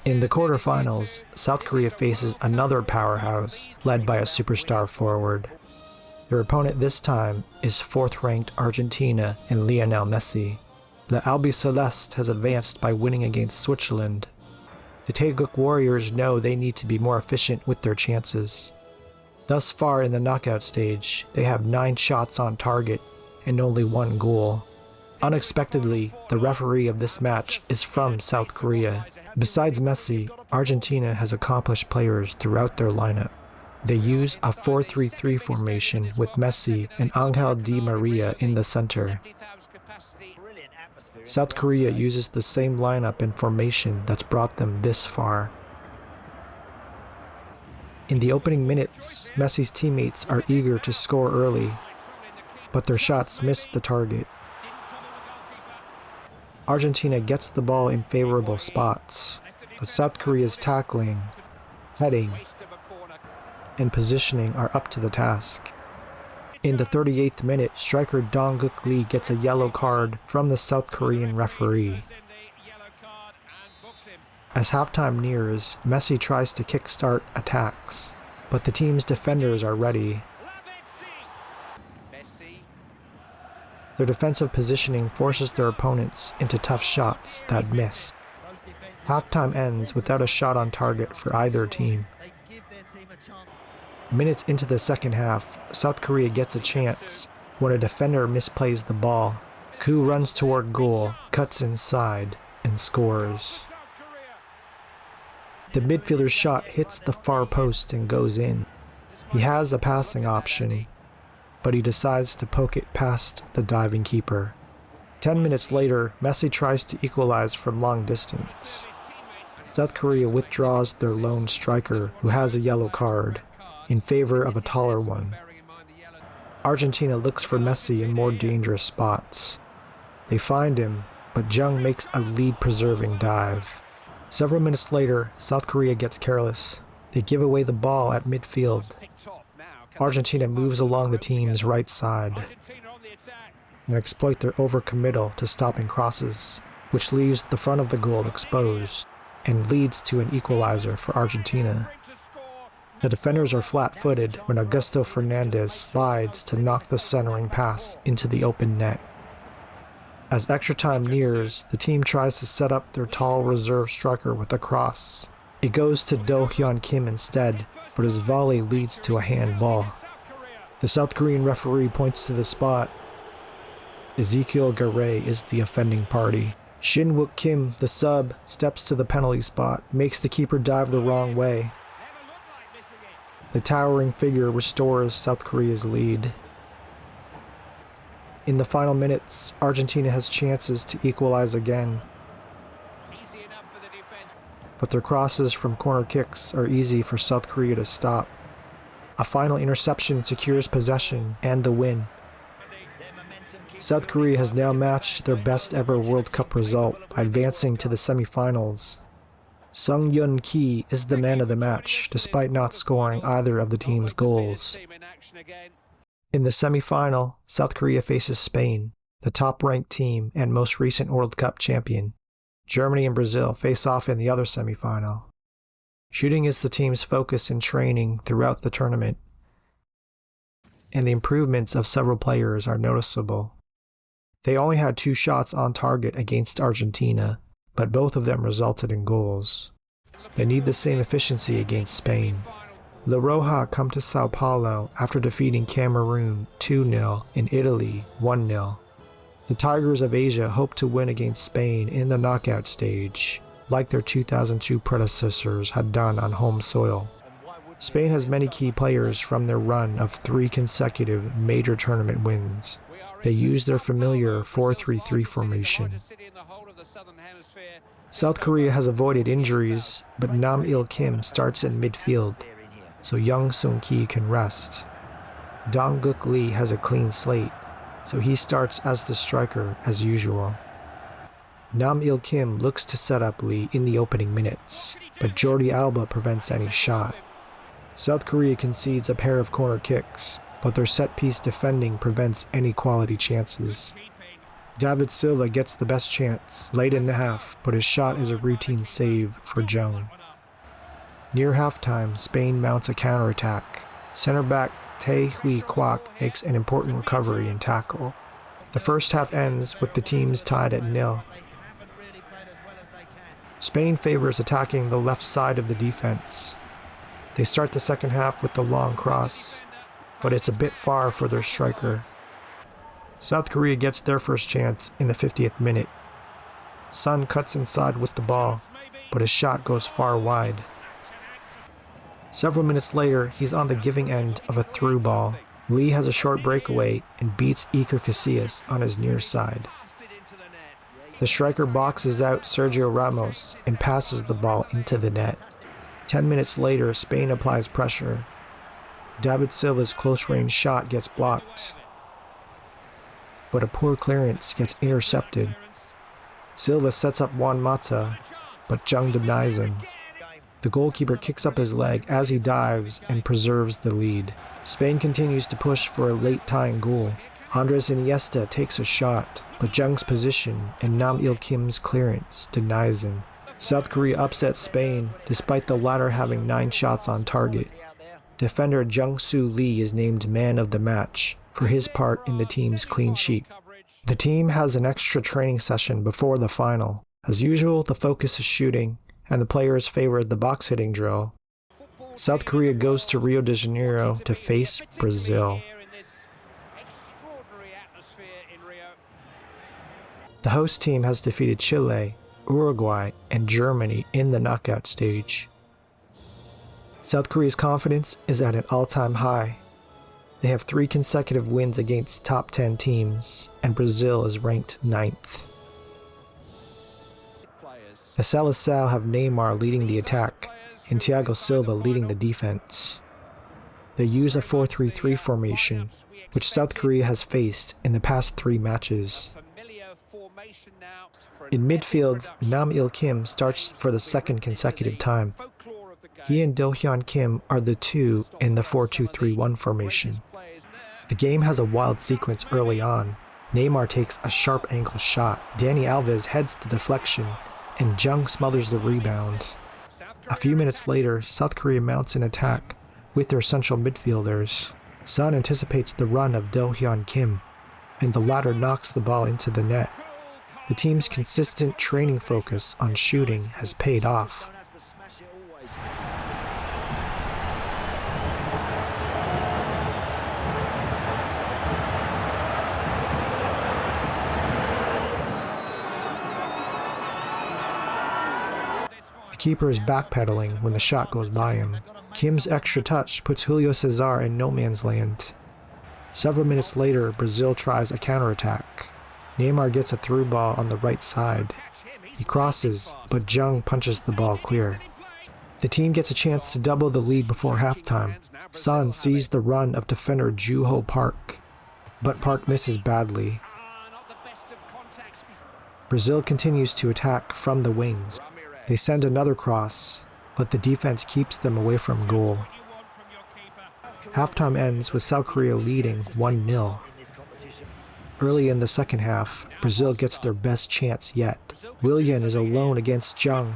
In the quarterfinals, South Korea faces another powerhouse led by a superstar forward. Their opponent this time is 4th-ranked Argentina and Lionel Messi. The Albiceleste has advanced by winning against Switzerland. The Taeguek Warriors know they need to be more efficient with their chances. Thus far in the knockout stage, they have 9 shots on target and only 1 goal. Unexpectedly, the referee of this match is from South Korea. Besides Messi, Argentina has accomplished players throughout their lineup. They use a 4-3-3 formation with Messi and Angel Di Maria in the center. South Korea uses the same lineup and formation that's brought them this far. In the opening minutes, Messi's teammates are eager to score early, but their shots miss the target. Argentina gets the ball in favorable spots, but South Korea's tackling, heading, and positioning are up to the task. In the 38th minute, striker Taeguek Lee gets a yellow card from the South Korean referee. As halftime nears, Messi tries to kickstart attacks, but the team's defenders are ready. Their defensive positioning forces their opponents into tough shots that miss. Halftime ends without a shot on target for either team. Minutes into the second half, South Korea gets a chance when a defender misplays the ball. Koo runs toward goal, cuts inside, and scores. The midfielder's shot hits the far post and goes in. He has a passing option, but he decides to poke it past the diving keeper. 10 minutes later, Messi tries to equalize from long distance. South Korea withdraws their lone striker, who has a yellow card, in favor of a taller one. Argentina looks for Messi in more dangerous spots. They find him, but Jung makes a lead-preserving dive. Several minutes later, South Korea gets careless. They give away the ball at midfield. Argentina moves along the team's right side and exploit their overcommittal to stopping crosses, which leaves the front of the goal exposed and leads to an equalizer for Argentina. The defenders are flat-footed when Augusto Fernandez slides to knock the centering pass into the open net. As extra time nears, the team tries to set up their tall reserve striker with a cross. It goes to Do Hyun Kim instead, but his volley leads to a handball. The South Korean referee points to the spot. Ezekiel Garay is the offending party. Shin Wook Kim, the sub, steps to the penalty spot, makes the keeper dive the wrong way. The towering figure restores South Korea's lead. In the final minutes, Argentina has chances to equalize again, but their crosses from corner kicks are easy for South Korea to stop. A final interception secures possession and the win. South Korea has now matched their best ever World Cup result by advancing to the semifinals. Sung Yun Ki is the man of the match, despite not scoring either of the team's goals. In the semifinal, South Korea faces Spain, the top-ranked team and most recent World Cup champion. Germany and Brazil face off in the other semifinal. Shooting is the team's focus in training throughout the tournament, and the improvements of several players are noticeable. They only had 2 shots on target against Argentina, but both of them resulted in goals. They need the same efficiency against Spain. The Roja come to Sao Paulo after defeating Cameroon 2-0 and Italy 1-0. The Tigers of Asia hope to win against Spain in the knockout stage, like their 2002 predecessors had done on home soil. Spain has many key players from their run of 3 consecutive major tournament wins. They use their familiar 4-3-3 formation. South Korea has avoided injuries, but Nam Il Kim starts in midfield, so Young Sung Ki can rest. Taeguek Lee has a clean slate, so he starts as the striker as usual. Nam Il Kim looks to set up Lee in the opening minutes, but Jordi Alba prevents any shot. South Korea concedes a pair of corner kicks, but their set-piece defending prevents any quality chances. David Silva gets the best chance late in the half, but his shot is a routine save for Jung. Near halftime, Spain mounts a counterattack. Center back Taeguek makes an important recovery and tackle. The first half ends with the teams tied at 0. Spain favors attacking the left side of the defense. They start the second half with the long cross, but it's a bit far for their striker. South Korea gets their first chance in the 50th minute. Son cuts inside with the ball, but his shot goes far wide. Several minutes later, he's on the giving end of a through ball. Lee has a short breakaway and beats Iker Casillas on his near side. The striker boxes out Sergio Ramos and passes the ball into the net. 10 minutes later, Spain applies pressure. David Silva's close-range shot gets blocked, but a poor clearance gets intercepted. Silva sets up Juan Mata, but Jung denies him. The goalkeeper kicks up his leg as he dives and preserves the lead. Spain continues to push for a late tying goal. Andres Iniesta takes a shot, but Jung's position and Nam Il Kim's clearance denies him. South Korea upsets Spain, despite the latter having 9 shots on target. Defender Jung-Soo Lee is named man of the match for his part in the team's clean sheet. The team has an extra training session before the final. As usual, the focus is shooting, and the players favor the box hitting drill. South Korea goes to Rio de Janeiro to face Brazil. The host team has defeated Chile, Uruguay, and Germany in the knockout stage. South Korea's confidence is at an all-time high. They have 3 consecutive wins against top 10 teams, and Brazil is ranked 9th. The Seleção have Neymar leading the attack, and Thiago Silva leading the defense. They use a 4-3-3 formation, which South Korea has faced in the past 3 matches. In midfield, Nam Il Kim starts for the second consecutive time. He and Do Hyun Kim are the 2 in the 4-2-3-1 formation. The game has a wild sequence early on. Neymar takes a sharp angle shot. Dani Alves heads the deflection, and Jung smothers the rebound. A few minutes later, South Korea mounts an attack with their central midfielders. Son anticipates the run of Do Hyun Kim, and the latter knocks the ball into the net. The team's consistent training focus on shooting has paid off. The keeper is backpedaling when the shot goes by him. Kim's extra touch puts Julio Cesar in no man's land. Several minutes later, Brazil tries a counterattack. Neymar gets a through ball on the right side. He crosses, but Jung punches the ball clear. The team gets a chance to double the lead before halftime. Son sees the run of defender Juho Park, but Park misses badly. Brazil continues to attack from the wings. They send another cross, but the defense keeps them away from goal. Halftime ends with South Korea leading 1-0. Early in the second half, Brazil gets their best chance yet. Willian is alone against Jung,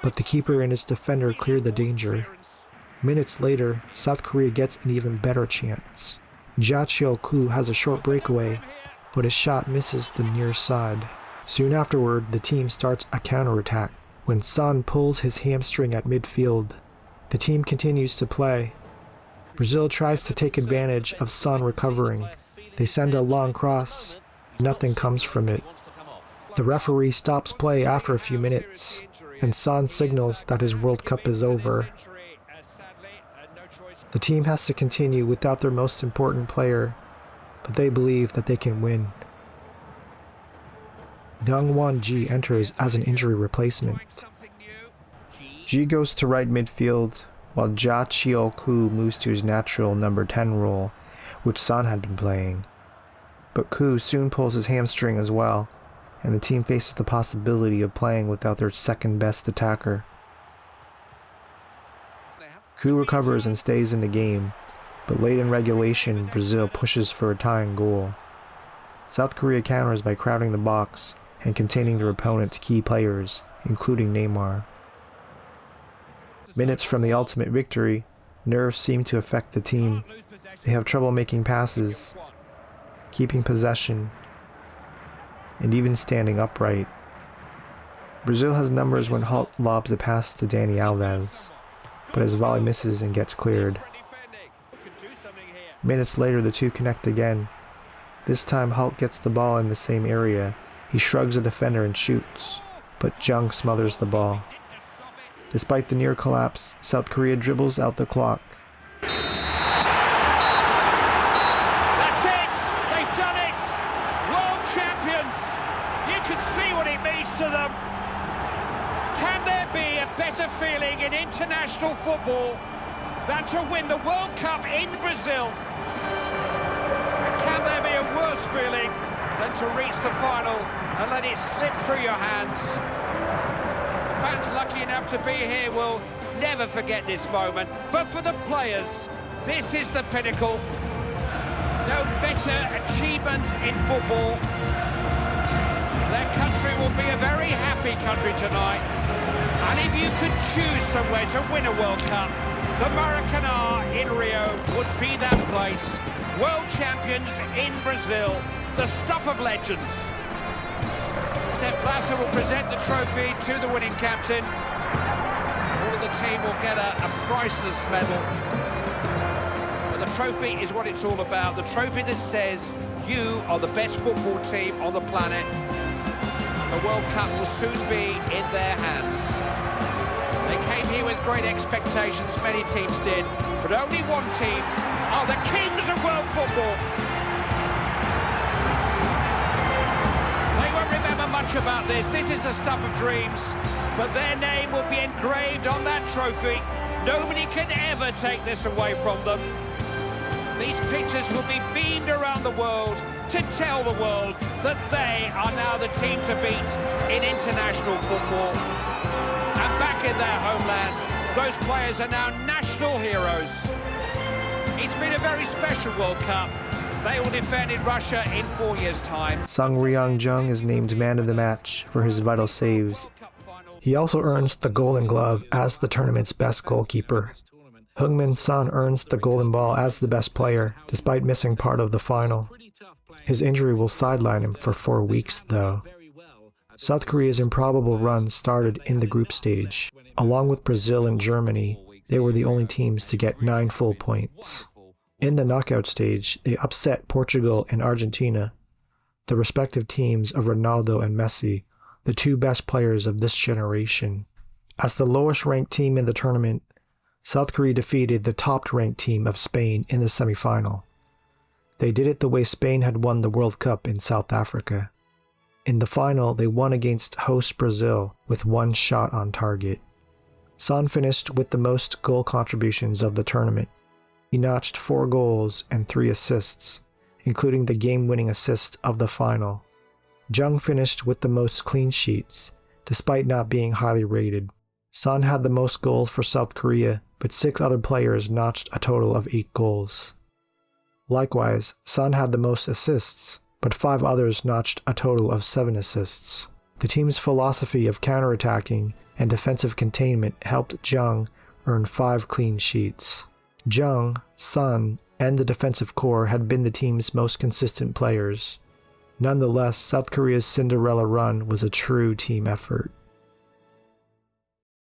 but the keeper and his defender clear the danger. Minutes later, South Korea gets an even better chance. Ja Cheol-koo has a short breakaway, but his shot misses the near side. Soon afterward, the team starts a counterattack. When Son pulls his hamstring at midfield, the team continues to play. Brazil tries to take advantage of Son recovering. They send a long cross. Nothing comes from it. The referee stops play after a few minutes, and Son signals that his World Cup is over. The team has to continue without their most important player, but they believe that they can win. Dongwon Ji enters as an injury replacement. Ji goes to right midfield, while Ja Cheol-koo moves to his natural number 10 role, which Son had been playing. But Koo soon pulls his hamstring as well, and the team faces the possibility of playing without their second best attacker. Koo recovers and stays in the game, but late in regulation, Brazil pushes for a tying goal. South Korea counters by crowding the box and containing their opponent's key players, including Neymar. Minutes from the ultimate victory, nerves seem to affect the team. They have trouble making passes, keeping possession, and even standing upright. Brazil has numbers when Halt lobs a pass to Dani Alves, but his volley misses and gets cleared. Minutes later, the two connect again. This time, Halt gets the ball in the same area. He shrugs a defender and shoots, but Jung smothers the ball. Despite the near collapse, South Korea dribbles out the clock. That's it! They've done it! World champions! You can see what it means to them. Can there be a better feeling in international football than to win the World Cup in Brazil? And can there be a worse feeling than to reach the final and let it slip through your hands? Fans lucky enough to be here will never forget this moment, but for the players, this is the pinnacle. No better achievement in football. Their country will be a very happy country tonight, and if you could choose somewhere to win a World Cup, the Maracanã in Rio would be that place. World champions in Brazil, the stuff of legends. Sepp Blatter will present the trophy to the winning captain. All of the team will get a priceless medal. But the trophy is what it's all about. The trophy that says you are the best football team on the planet. The World Cup will soon be in their hands. They came here with great expectations, many teams did, but only one team are the kings of world football. Much about this is the stuff of dreams, but their name will be engraved on that trophy. Nobody can ever take this away from them. These pictures will be beamed around the world to tell the world that they are now the team to beat in international football. And back in their homeland, those players are now national heroes. It's been a very special World Cup. They will defend in Russia in 4 years' time. Sung Ryong-jung is named man of the match for his vital saves. He also earns the Golden Glove as the tournament's best goalkeeper. Heung-min Son earns the Golden Ball as the best player, despite missing part of the final. His injury will sideline him for 4 weeks, though. South Korea's improbable run started in the group stage. Along with Brazil and Germany, they were the only teams to get 9 full points. In the knockout stage, they upset Portugal and Argentina, the respective teams of Ronaldo and Messi, the two best players of this generation. As the lowest-ranked team in the tournament, South Korea defeated the top-ranked team of Spain in the semifinal. They did it the way Spain had won the World Cup in South Africa. In the final, they won against host Brazil with 1 shot on target. Son finished with the most goal contributions of the tournament. He notched 4 goals and 3 assists, including the game-winning assist of the final. Jung finished with the most clean sheets, despite not being highly rated. Son had the most goals for South Korea, but 6 other players notched a total of 8 goals. Likewise, Son had the most assists, but 5 others notched a total of 7 assists. The team's philosophy of counterattacking and defensive containment helped Jung earn 5 clean sheets. Jung, Son, and the defensive core had been the team's most consistent players. Nonetheless, South Korea's Cinderella run was a true team effort.